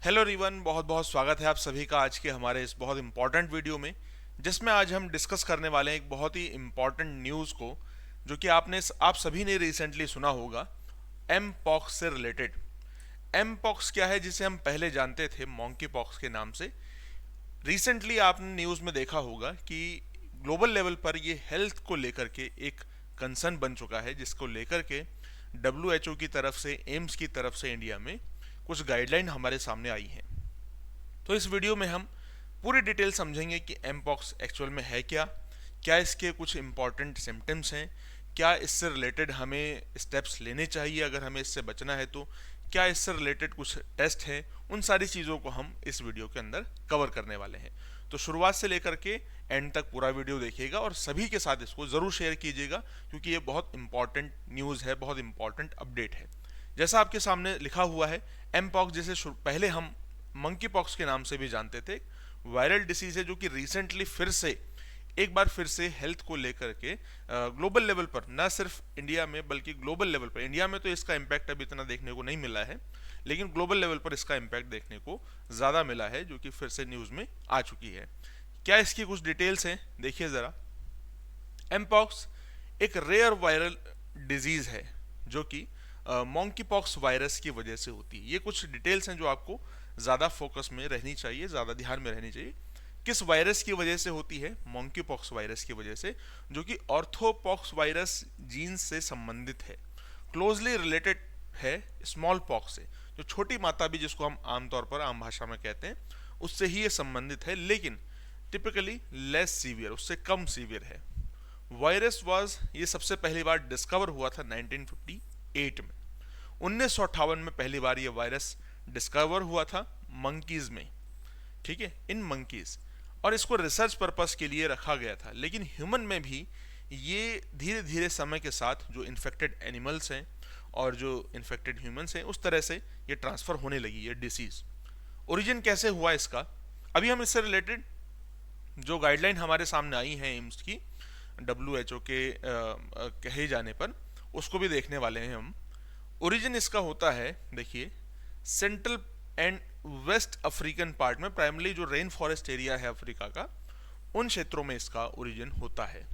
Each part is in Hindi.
हेलो रिवन, बहुत बहुत स्वागत है आप सभी का आज के हमारे इस बहुत इंपॉर्टेंट वीडियो में, जिसमें आज हम डिस्कस करने वाले हैं एक बहुत ही इंपॉर्टेंट न्यूज़ को, जो कि आप सभी ने रिसेंटली सुना होगा। एम पॉक्स से रिलेटेड। एम पॉक्स क्या है, जिसे हम पहले जानते थे मॉन्की पॉक्स के नाम से। रिसेंटली आपने न्यूज़ में देखा होगा कि ग्लोबल लेवल पर ये हेल्थ को लेकर के एक कंसर्न बन चुका है, जिसको लेकर के WHO की तरफ से, एम्स की तरफ से इंडिया में कुछ गाइडलाइन हमारे सामने आई हैं। तो इस वीडियो में हम पूरी डिटेल समझेंगे कि एम पॉक्स एक्चुअल में है क्या, क्या इसके कुछ इंपॉर्टेंट सिम्टम्स हैं, क्या इससे रिलेटेड हमें स्टेप्स लेने चाहिए अगर हमें इससे बचना है तो, क्या इससे रिलेटेड कुछ टेस्ट हैं। उन सारी चीज़ों को हम इस वीडियो के अंदर कवर करने वाले हैं। तो शुरुआत से लेकर के एंड तक पूरा वीडियो देखिएगा और सभी के साथ इसको ज़रूर शेयर कीजिएगा, क्योंकि ये बहुत इंपॉर्टेंट न्यूज़ है, बहुत इंपॉर्टेंट अपडेट है। जैसा आपके सामने लिखा हुआ है, एम पॉक्स जैसे पहले हम मंकी पॉक्स के नाम से भी जानते थे, वायरल डिसीज है जो कि रिसेंटली एक बार फिर से हेल्थ को लेकर के ग्लोबल लेवल पर, ना सिर्फ इंडिया में बल्कि ग्लोबल लेवल पर, इंडिया में तो इसका इम्पैक्ट अभी इतना देखने को नहीं मिला है, लेकिन ग्लोबल लेवल पर इसका इम्पैक्ट देखने को ज़्यादा मिला है, जो कि फिर से न्यूज़ में आ चुकी है। क्या इसकी कुछ डिटेल्स हैं, देखिए ज़रा। एमपॉक्स एक रेयर वायरल डिजीज़ है जो कि मॉन्की पॉक्स वायरस की वजह से होती है। ये कुछ डिटेल्स हैं जो आपको ज़्यादा फोकस में रहनी चाहिए, ज़्यादा ध्यान में रहनी चाहिए। किस वायरस की वजह से होती है? मॉन्की पॉक्स वायरस की वजह से, जो कि ऑर्थोपॉक्स वायरस जीन से संबंधित है, क्लोजली रिलेटेड है स्मॉल पॉक्स से, जो छोटी माता भी जिसको हम आमतौर पर आम भाषा में कहते हैं, उससे ही ये संबंधित है, लेकिन टिपिकली लेस सीवियर, उससे कम सीवियर है। वायरस वाज, ये सबसे पहली बार डिस्कवर हुआ था 1958 में। 1958 में पहली बार ये वायरस डिस्कवर हुआ था मंकीज में, ठीक है, इन मंकीज। और इसको रिसर्च पर्पस के लिए रखा गया था, लेकिन ह्यूमन में भी ये धीरे धीरे समय के साथ जो इन्फेक्टेड एनिमल्स हैं और जो इन्फेक्टेड ह्यूमंस हैं, उस तरह से ये ट्रांसफर होने लगी ये डिसीज। ओरिजिन कैसे हुआ इसका, अभी हम इससे रिलेटेड जो गाइडलाइन हमारे सामने आई हैं एम्स की, WHO के कहे जाने पर, उसको भी देखने वाले हैं हम। ओरिजिन इसका होता है, देखिए, central and west African part में, प्राइमरली जो रेन फॉरेस्ट एरिया है अफ्रीका का, उन क्षेत्रों में इसका ओरिजिन होता है।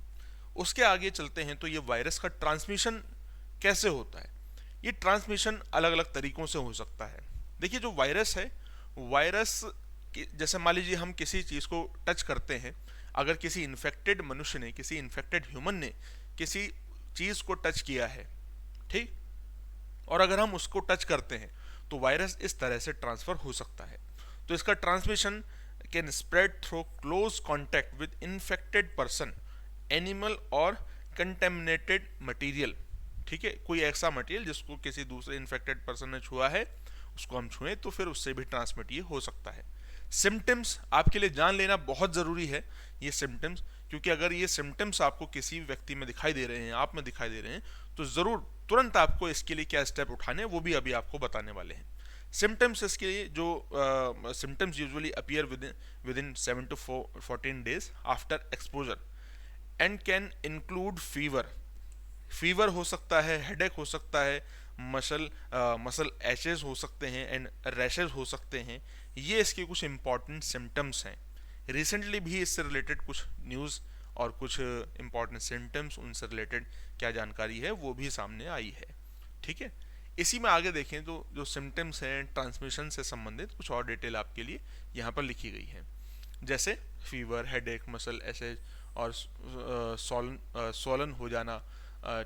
उसके आगे चलते हैं तो ये वायरस का ट्रांसमिशन कैसे होता है। ये ट्रांसमिशन अलग अलग तरीकों से हो सकता है। देखिए, जो वायरस है, वायरस जैसे मान लीजिए हम किसी चीज़ को टच करते हैं, अगर किसी इन्फेक्टेड मनुष्य ने, किसी इन्फेक्टेड ह्यूमन ने किसी चीज़ को टच किया है, ठीक, और अगर हम उसको टच करते हैं तो वायरस इस तरह से ट्रांसफर हो सकता है। तो इसका transmission can spread through close contact with infected person, animal और कंटेमिनेटेड मटेरियल, ठीक है, कोई ऐसा मटेरियल जिसको किसी दूसरे इन्फेक्टेड पर्सन ने छुआ है, उसको हम छुएं तो फिर उससे भी ट्रांसमिट ये हो सकता है। सिम्टम्स आपके लिए जान लेना बहुत ज़रूरी है, ये सिम्टम्स, क्योंकि अगर ये सिम्टम्स आपको किसी व्यक्ति में दिखाई दे रहे हैं, आप में दिखाई दे रहे हैं, तो ज़रूर तुरंत आपको इसके लिए क्या स्टेप उठाने हैं वो भी अभी आपको बताने वाले हैं। सिम्टम्स इसके लिए जो symptoms usually appear with in 7 to 14 days after exposure and can include fever. Fever हो सकता है, हेडेक हो सकता है, मसल एचेस हो सकते हैं एंड रैशेज हो सकते हैं। ये इसके कुछ इंपॉर्टेंट सिम्टम्स हैं। रिसेंटली भी इससे रिलेटेड कुछ न्यूज़ और कुछ इंपॉर्टेंट सिम्टम्स, उनसे रिलेटेड क्या जानकारी है वो भी सामने आई है, ठीक है। इसी में आगे देखें तो जो सिम्टम्स हैं ट्रांसमिशन से संबंधित, कुछ और डिटेल आपके लिए यहाँ पर लिखी गई है, जैसे फीवर, हेडेक, मसल एसेज और सोलन हो जाना,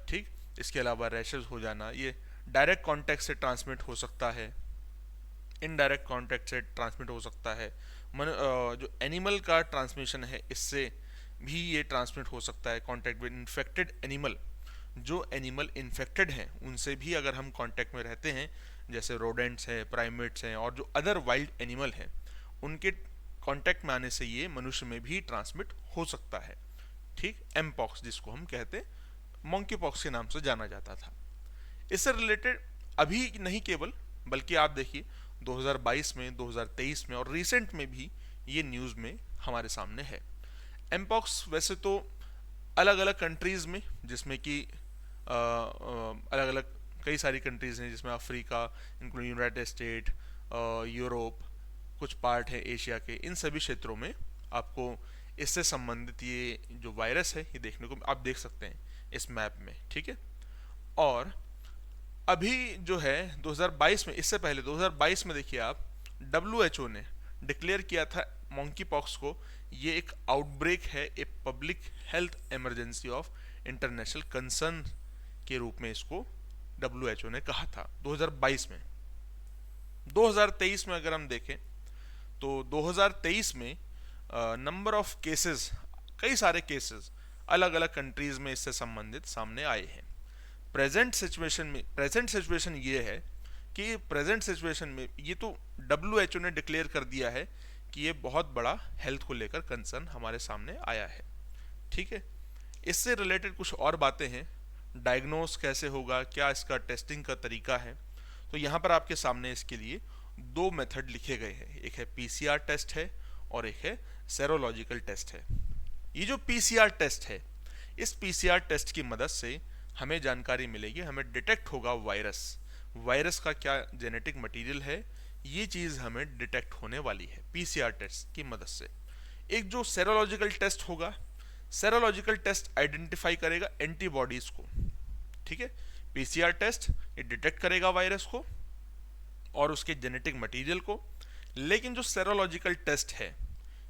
ठीक। इसके अलावा रैशेज हो जाना, ये डायरेक्ट कांटेक्ट से ट्रांसमिट हो सकता है, इनडायरेक्ट कांटेक्ट से ट्रांसमिट हो सकता है। जो एनिमल का ट्रांसमिशन है, इससे भी ये ट्रांसमिट हो सकता है। कांटेक्ट विद इन्फेक्टेड एनिमल, जो एनिमल इन्फेक्टेड हैं उनसे भी अगर हम कांटेक्ट में रहते हैं, जैसे रोडेंट्स हैं, प्राइमेट्स हैं और जो अदर वाइल्ड एनिमल हैं, उनके कांटेक्ट में आने से ये मनुष्य में भी ट्रांसमिट हो सकता है, ठीक। एम पॉक्स जिसको हम कहते हैं, मंकी पॉक्स के नाम से जाना जाता था। इससे रिलेटेड अभी नहीं केवल, बल्कि आप देखिए 2022 में, 2023 में और रिसेंट में भी ये न्यूज़ में हमारे सामने है। एमपॉक्स वैसे तो अलग अलग कंट्रीज़ में, जिसमें कि अलग अलग कई सारी कंट्रीज़ हैं, जिसमें Africa, including United state, Europe, कुछ पार्ट है एशिया के, इन सभी क्षेत्रों में आपको इससे संबंधित ये जो वायरस है ये देखने को आप देख सकते हैं इस मैप में, ठीक है। और अभी जो है 2022 में, इससे पहले 2022 में देखिए आप, WHO ने डिक्लेयर किया था मंकी पॉक्स को ये एक आउटब्रेक है, एक public health emergency of international concern के रूप में इसको WHO ने कहा था 2022 में। 2023 में अगर हम देखें तो 2023 में नंबर ऑफ केसेस, कई सारे केसेस अलग अलग कंट्रीज में इससे संबंधित सामने आए हैं। प्रेजेंट सिचुएशन ये है कि प्रेजेंट सिचुएशन में ये तो WHO ने डिक्लेयर कर दिया है कि ये बहुत बड़ा हेल्थ को लेकर कंसर्न हमारे सामने आया है, ठीक है। इससे रिलेटेड कुछ और बातें हैं, डायग्नोस कैसे होगा, क्या इसका टेस्टिंग का तरीका है। तो यहाँ पर आपके सामने इसके लिए दो मेथड लिखे गए हैं, एक है PCR टेस्ट है और एक है सेरोलॉजिकल टेस्ट है। ये जो PCR टेस्ट है, इस PCR टेस्ट की मदद से हमें जानकारी मिलेगी, हमें डिटेक्ट होगा वायरस का क्या जेनेटिक मटेरियल है, ये चीज़ हमें डिटेक्ट होने वाली है PCR टेस्ट की मदद से। एक जो सेरोलॉजिकल टेस्ट होगा, सेरोलॉजिकल टेस्ट आइडेंटिफाई करेगा एंटीबॉडीज को, ठीक है। PCR टेस्ट ये डिटेक्ट करेगा वायरस को और उसके जेनेटिक मटेरियल को, लेकिन जो सेरोलॉजिकल टेस्ट है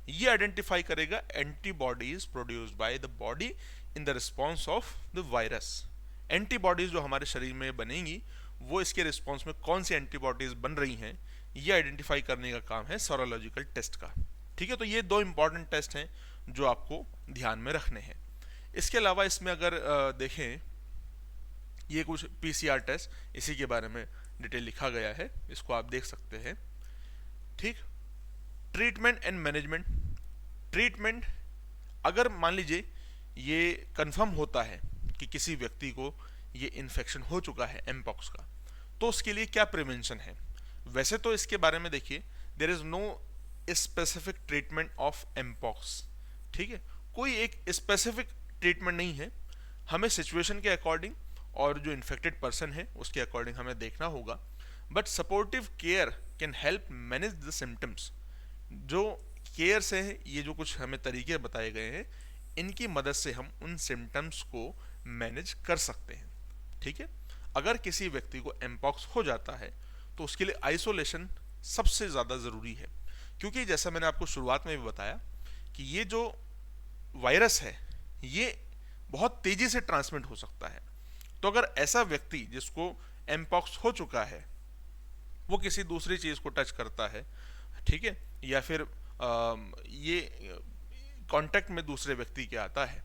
ये आइडेंटिफाई करेगा antibodies produced by the body in the response of the virus. Antibodies जो हमारे शरीर में बनेंगी वो इसके रिस्पॉन्स में कौन सी एंटीबॉडीज बन रही हैं ये आइडेंटिफाई करने का काम है सेरोलॉजिकल टेस्ट का, ठीक है। तो ये दो इंपॉर्टेंट टेस्ट हैं जो आपको ध्यान में रखने हैं। इसके अलावा इसमें अगर देखें, ये कुछ PCR टेस्ट, इसी के बारे में डिटेल लिखा गया है, इसको आप देख सकते हैं, ठीक। Treatment and management. ट्रीटमेंट, अगर मान लीजिए ये कंफर्म होता है कि किसी व्यक्ति को ये इन्फेक्शन हो चुका है एमपॉक्स का, तो उसके लिए क्या प्रिवेंशन है। वैसे तो इसके बारे में देखिए, there is no specific treatment of mpox, ठीक है। कोई एक स्पेसिफिक ट्रीटमेंट नहीं है, हमें सिचुएशन के अकॉर्डिंग और जो इन्फेक्टेड पर्सन है उसके अकॉर्डिंग हमें देखना होगा। But supportive care can help manage the symptoms. जो केयर से है, ये जो कुछ हमें तरीके बताए गए हैं, इनकी मदद से हम उन सिम्टम्स को मैनेज कर सकते हैं, ठीक है। अगर किसी व्यक्ति को एमपॉक्स हो जाता है तो उसके लिए आइसोलेशन सबसे ज़्यादा ज़रूरी है, क्योंकि जैसा मैंने आपको शुरुआत में भी बताया कि ये जो वायरस है ये बहुत तेज़ी से ट्रांसमिट हो सकता है। तो अगर ऐसा व्यक्ति जिसको एमपॉक्स हो चुका है वो किसी दूसरी चीज़ को टच करता है, ठीक है, या फिर ये कांटेक्ट में दूसरे व्यक्ति के आता है,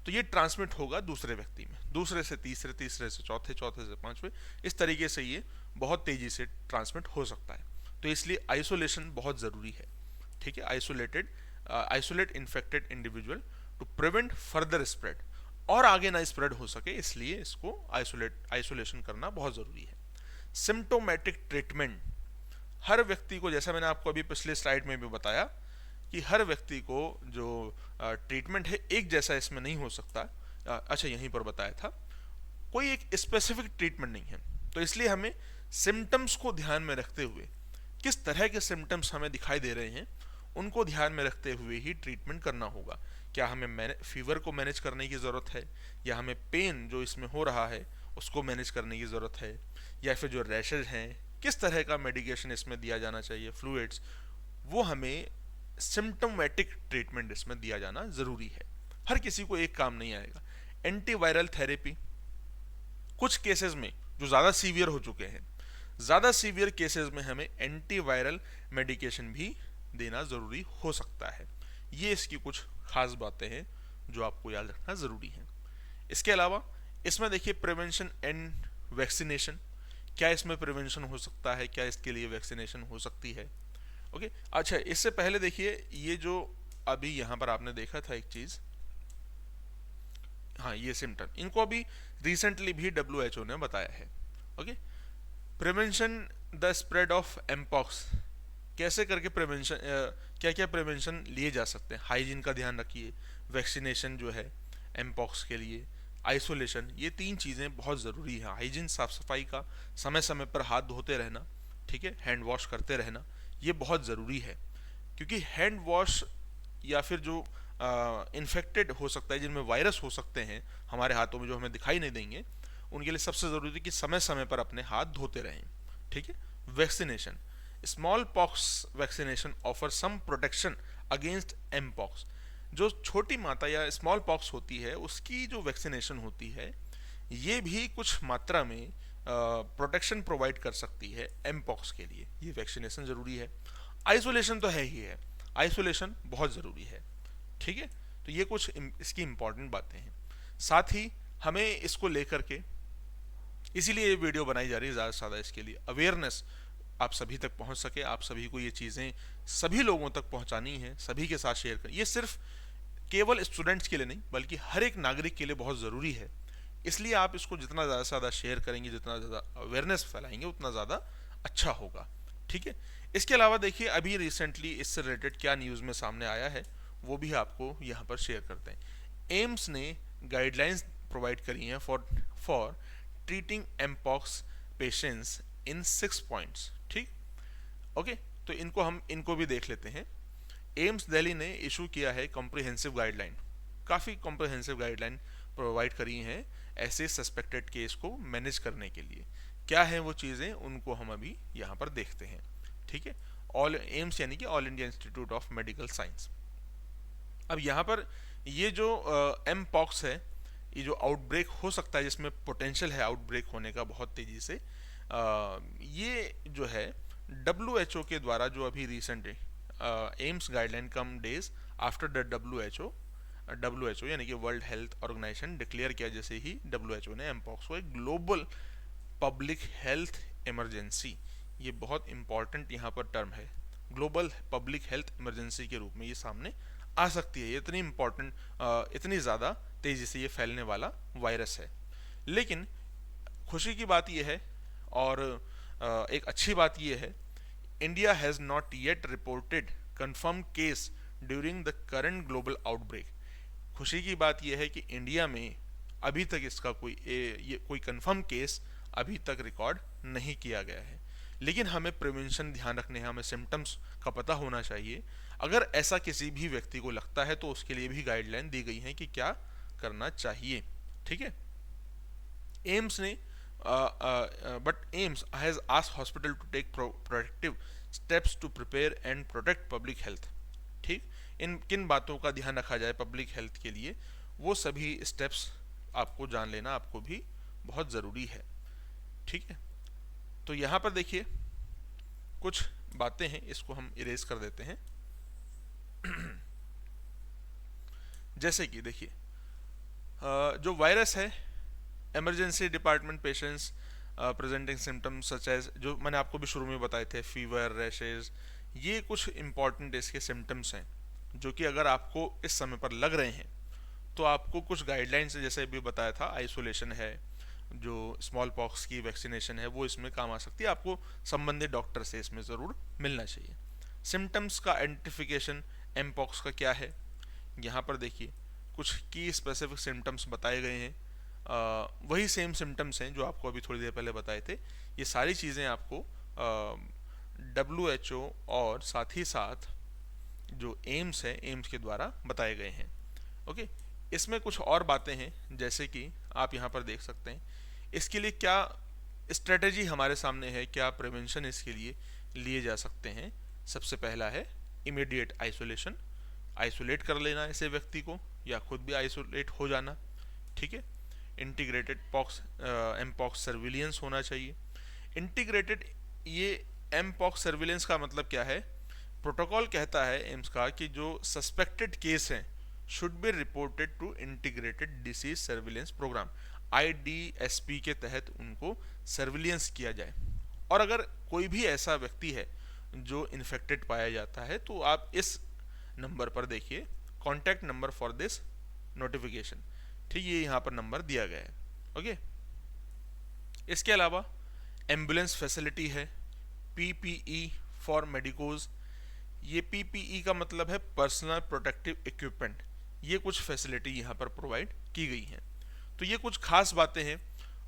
तो ये ट्रांसमिट होगा दूसरे व्यक्ति में, दूसरे से तीसरे, तीसरे से चौथे, चौथे से पांचवे, इस तरीके से ये बहुत तेज़ी से ट्रांसमिट हो सकता है। तो इसलिए आइसोलेशन बहुत ज़रूरी है, ठीक है। Isolate infected individual to prevent further spread, और आगे ना स्प्रेड हो सके, इसलिए इसको आइसोलेशन करना बहुत ज़रूरी है। सिम्टोमेटिक ट्रीटमेंट, हर व्यक्ति को, जैसा मैंने आपको अभी पिछले स्लाइड में भी बताया कि हर व्यक्ति को जो ट्रीटमेंट है एक जैसा इसमें नहीं हो सकता। अच्छा, यहीं पर बताया था, कोई एक स्पेसिफिक ट्रीटमेंट नहीं है। तो इसलिए हमें सिम्टम्स को ध्यान में रखते हुए, किस तरह के सिम्टम्स हमें दिखाई दे रहे हैं उनको ध्यान में रखते हुए ही ट्रीटमेंट करना होगा। क्या हमें फीवर को मैनेज करने की ज़रूरत है, या हमें पेन जो इसमें हो रहा है उसको मैनेज करने की ज़रूरत है, या फिर जो रैशेज हैं किस तरह का मेडिकेशन इसमें दिया जाना चाहिए, फ्लूइड्स, वो हमें सिम्टोमेटिक ट्रीटमेंट इसमें दिया जाना ज़रूरी है। हर किसी को एक काम नहीं आएगा। एंटीवायरल थेरेपी, कुछ केसेस में जो ज़्यादा सीवियर हो चुके हैं, ज़्यादा सीवियर केसेस में हमें एंटीवायरल मेडिकेशन भी देना ज़रूरी हो सकता है। ये इसकी कुछ खास बातें हैं जो आपको याद रखना ज़रूरी है। इसके अलावा इसमें देखिए प्रिवेंशन एंड वैक्सीनेशन, क्या इसमें प्रिवेंशन हो सकता है, क्या इसके लिए वैक्सीनेशन हो सकती है, ओके। अच्छा, इससे पहले देखिए ये जो अभी यहाँ पर आपने देखा था एक चीज़, हाँ, ये सिम्टम, इनको अभी रिसेंटली भी WHO ने बताया है, okay. Prevention the spread of mpox, कैसे करके प्रिवेंशन, क्या क्या प्रिवेंशन लिए जा सकते हैं। हाइजीन का ध्यान रखिए, वैक्सीनेशन जो है एमपॉक्स के लिए, आइसोलेशन, ये तीन चीज़ें बहुत ज़रूरी हैं। हाइजीन, साफ सफाई का, समय समय पर हाथ धोते रहना, ठीक है, हैंड वॉश करते रहना, ये बहुत ज़रूरी है, क्योंकि हैंड वॉश या फिर जो इन्फेक्टेड हो सकता है, जिनमें वायरस हो सकते हैं हमारे हाथों में जो हमें दिखाई नहीं देंगे, उनके लिए सबसे ज़रूरी है कि समय समय पर अपने हाथ धोते रहें। ठीक है। Vaccination, smallpox vaccination offer some protection against mpox. जो छोटी माता या स्मॉल पॉक्स होती है उसकी जो वैक्सीनेशन होती है ये भी कुछ मात्रा में प्रोटेक्शन प्रोवाइड कर सकती है एम पॉक्स के लिए। ये वैक्सीनेशन ज़रूरी है। आइसोलेशन तो है ही है, आइसोलेशन बहुत ज़रूरी है। ठीक है। तो ये कुछ इसकी इंपॉर्टेंट बातें हैं। साथ ही हमें इसको लेकर के इसीलिए ये वीडियो बनाई जा रही है, ज़्यादा से ज़्यादा इसके लिए अवेयरनेस आप सभी तक पहुंच सके, आप सभी को ये चीज़ें सभी लोगों तक पहुंचानी है, सभी के साथ शेयर करें। ये सिर्फ केवल स्टूडेंट्स के लिए नहीं बल्कि हर एक नागरिक के लिए बहुत ज़रूरी है। इसलिए आप इसको जितना ज़्यादा से ज़्यादा शेयर करेंगे, जितना ज़्यादा अवेयरनेस फैलाएंगे, उतना ज़्यादा अच्छा होगा। ठीक है। इसके अलावा देखिए अभी रिसेंटली इससे रिलेटेड क्या न्यूज़ में सामने आया है वो भी आपको यहाँ पर शेयर करते हैं। एम्स ने गाइडलाइंस प्रोवाइड करी हैं for treating mpox patients in 6 points. ठीक। ओके। तो इनको भी देख लेते हैं। एम्स दिल्ली ने इशू किया है कॉम्प्रिहेंसिव गाइडलाइन, काफ़ी कॉम्प्रिहेंसिव गाइडलाइन प्रोवाइड करी हैं ऐसे सस्पेक्टेड केस को मैनेज करने के लिए। क्या है वो चीज़ें, उनको हम अभी यहाँ पर देखते हैं। ठीक है। ऑल एम्स यानी कि all India institute of medical science. अब यहाँ पर ये जो एम पॉक्स है, ये जो आउटब्रेक हो सकता है, जिसमें पोटेंशियल है आउटब्रेक होने का बहुत तेज़ी से, ये जो है WHO के द्वारा जो अभी recent AIIMS guideline come days after the WHO यानी कि वर्ल्ड हेल्थ ऑर्गेनाइजेशन डिक्लेयर किया जैसे ही WHO ने एमपॉक्स को एक ग्लोबल पब्लिक हेल्थ इमरजेंसी, ये बहुत इंपॉर्टेंट यहाँ पर टर्म है, ग्लोबल पब्लिक हेल्थ इमरजेंसी के रूप में ये सामने आ सकती है। ये इतनी इंपॉर्टेंट, इतनी ज़्यादा तेज़ी से ये फैलने वाला वायरस है। लेकिन खुशी की बात यह है और एक अच्छी बात यह है, India has not yet reported confirm case during the current global outbreak. खुशी की बात यह है कि इंडिया में अभी तक इसका कोई कंफर्म केस अभी तक रिकॉर्ड नहीं किया गया है। लेकिन हमें प्रिवेंशन ध्यान रखने हैं, हमें सिम्टम्स का पता होना चाहिए। अगर ऐसा किसी भी व्यक्ति को लगता है तो उसके लिए भी गाइडलाइन दी गई है कि क्या करना चाहिए। ठीक है। एम्स ने but AIIMS has asked hospital to take protective steps to prepare and protect public health. ठीक। इन किन बातों का ध्यान रखा जाए पब्लिक हेल्थ के लिए, वो सभी स्टेप्स आपको जान लेना आपको भी बहुत ज़रूरी है। ठीक है। तो यहाँ पर देखिए कुछ बातें हैं, इसको हम इरेज कर देते हैं। जैसे कि देखिए जो वायरस है, emergency department patients presenting symptoms such as, जो मैंने आपको भी शुरू में बताए थे, फीवर, रैशेज, ये कुछ इंपॉर्टेंट इसके सिम्टम्स हैं जो कि अगर आपको इस समय पर लग रहे हैं तो आपको कुछ गाइडलाइंस, जैसे भी बताया था, आइसोलेशन है, जो स्मॉल पॉक्स की वैक्सीनेशन है, वो इसमें काम आ सकती है। आपको संबंधित डॉक्टर से इसमें ज़रूर मिलना चाहिए। सिम्टम्स का आइडेंटिफिकेशन एम पॉक्स का क्या है, यहाँ पर देखिए कुछ की स्पेसिफिक सिम्टम्स बताए गए हैं। वही सेम सिम्टम्स हैं जो आपको अभी थोड़ी देर पहले बताए थे। ये सारी चीज़ें आपको WHO और साथ ही साथ जो एम्स है, एम्स के द्वारा बताए गए हैं। ओके। इसमें कुछ और बातें हैं, जैसे कि आप यहाँ पर देख सकते हैं इसके लिए क्या स्ट्रेटेजी हमारे सामने है, क्या प्रिवेंशन इसके लिए लिए जा सकते हैं। सबसे पहला है इमीडिएट आइसोलेशन, आइसोलेट कर लेना ऐसे व्यक्ति को या खुद भी आइसोलेट हो जाना। ठीक है। इंटीग्रेटेड एम पॉक्स सर्विलियंस होना चाहिए। इंटीग्रेटेड, ये एम पॉक्स सर्विलेंस का मतलब क्या है, प्रोटोकॉल कहता है एम्स का कि जो सस्पेक्टेड केस हैं should be reported to integrated disease surveillance program, IDSP के तहत उनको सर्विलियंस किया जाए। और अगर कोई भी ऐसा व्यक्ति है जो इन्फेक्टेड पाया जाता है तो आप इस नंबर पर देखिए, contact number for this notification. ठीक, ये यहाँ पर नंबर दिया गया है। ओके। इसके अलावा एम्बुलेंस फैसिलिटी है, PPE फॉर मेडिकोज। ये PPE का मतलब है पर्सनल प्रोटेक्टिव इक्विपमेंट। ये कुछ फैसिलिटी यहाँ पर प्रोवाइड की गई हैं। तो ये कुछ खास बातें हैं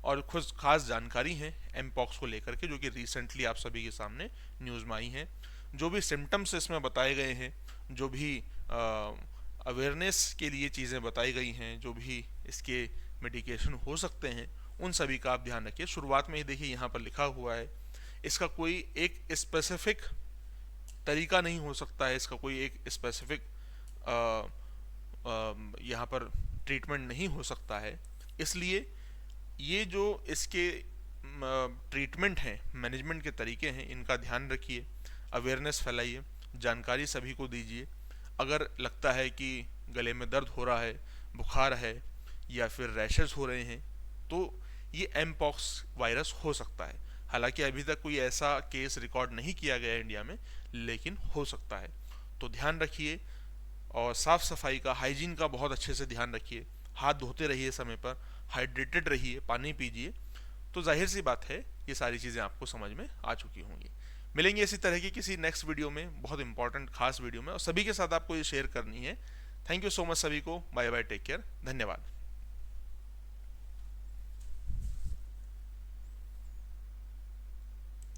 और कुछ खास जानकारी हैं एम पॉक्स को लेकर के, जो कि रिसेंटली आप सभी के सामने न्यूज़ में आई हैं। जो भी सिम्टम्स इसमें बताए गए हैं, जो भी अवेयरनेस के लिए चीज़ें बताई गई हैं, जो भी इसके मेडिकेशन हो सकते हैं, उन सभी का आप ध्यान रखिए। शुरुआत में ही देखिए यहाँ पर लिखा हुआ है, इसका कोई एक स्पेसिफिक तरीका नहीं हो सकता है, इसका कोई एक स्पेसिफिक यहाँ पर ट्रीटमेंट नहीं हो सकता है। इसलिए ये जो इसके ट्रीटमेंट हैं, मैनेजमेंट के तरीके हैं, इनका ध्यान रखिए, अवेयरनेस फैलाइए, जानकारी सभी को दीजिए। अगर लगता है कि गले में दर्द हो रहा है, बुखार है या फिर रैशेस हो रहे हैं, तो ये एमपॉक्स वायरस हो सकता है। हालांकि अभी तक कोई ऐसा केस रिकॉर्ड नहीं किया गया है इंडिया में, लेकिन हो सकता है। तो ध्यान रखिए और साफ़ सफाई का, हाइजीन का बहुत अच्छे से ध्यान रखिए। हाथ धोते रहिए समय पर, हाइड्रेटेड रहिए, पानी पीजिए। तो जाहिर सी बात है ये सारी चीज़ें आपको समझ में आ चुकी होंगी। मिलेंगे इसी तरह की किसी नेक्स्ट वीडियो में, बहुत इंपॉर्टेंट खास वीडियो में, और सभी के साथ आपको ये शेयर करनी है। थैंक यू सो मच सभी को। बाय बाय, टेक केयर, धन्यवाद।